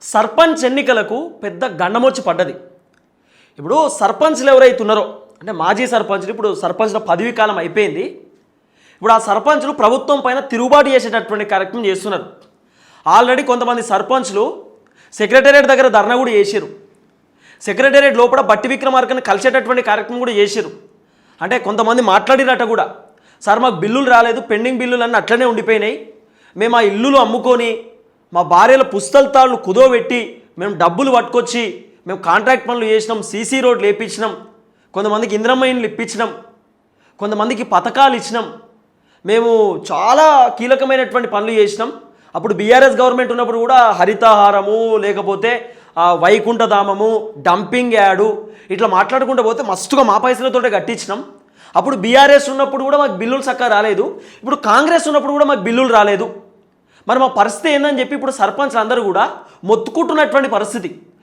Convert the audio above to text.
సర్పంచ్ ఎన్నికలకు పెద్ద గండమొచ్చి పడ్డది. ఇప్పుడు సర్పంచ్లు ఎవరైతే ఉన్నారో అంటే మాజీ సర్పంచ్లు, ఇప్పుడు సర్పంచ్ల పదవీ కాలం అయిపోయింది. ఇప్పుడు ఆ సర్పంచ్లు ప్రభుత్వం పైన తిరుగుబాటు చేసేటటువంటి కార్యక్రమం చేస్తున్నారు. ఆల్రెడీ కొంతమంది సర్పంచ్లు సెక్రటేరియట్ దగ్గర ధర్నా కూడా చేశారు. సెక్రటేరియట్ లోపల బట్టి విక్రమార్కని కలిసేటటువంటి కార్యక్రమం కూడా చేశారు. అంటే కొంతమంది మాట్లాడినట్ట కూడా, సార్ మాకు బిల్లులు రాలేదు, పెండింగ్ బిల్లులు అన్నీ అట్లనే ఉండిపోయినాయి, మేము ఆ ఇల్లులు అమ్ముకొని మా భార్యల పుస్తకాలు కుదోబెట్టి మేము డబ్బులు పట్టుకొచ్చి మేము కాంట్రాక్ట్ పనులు చేసినాం, సీసీ రోడ్లు వేయించినాం, కొంతమందికి ఇంద్రమ్మ ఇండ్లు ఇప్పించినాం, కొంతమందికి పథకాలు ఇచ్చినాం, మేము చాలా కీలకమైనటువంటి పనులు చేసినాం. అప్పుడు బీఆర్ఎస్ గవర్నమెంట్ ఉన్నప్పుడు కూడా హరితహారము, లేకపోతే వైకుంఠధామము, డంపింగ్ యార్డు ఇట్లా మాట్లాడుకుంటూ పోతే మస్తుగా మా పైసలతోటే కట్టించినాం. అప్పుడు బీఆర్ఎస్ ఉన్నప్పుడు కూడా మాకు బిల్లులు చక్కగా రాలేదు, ఇప్పుడు కాంగ్రెస్ ఉన్నప్పుడు కూడా మాకు బిల్లులు రాలేదు. మరి మా పరిస్థితి ఏందని చెప్పి ఇప్పుడు సర్పంచ్లు అందరూ కూడా మొత్తుకుంటున్నటువంటి పరిస్థితి.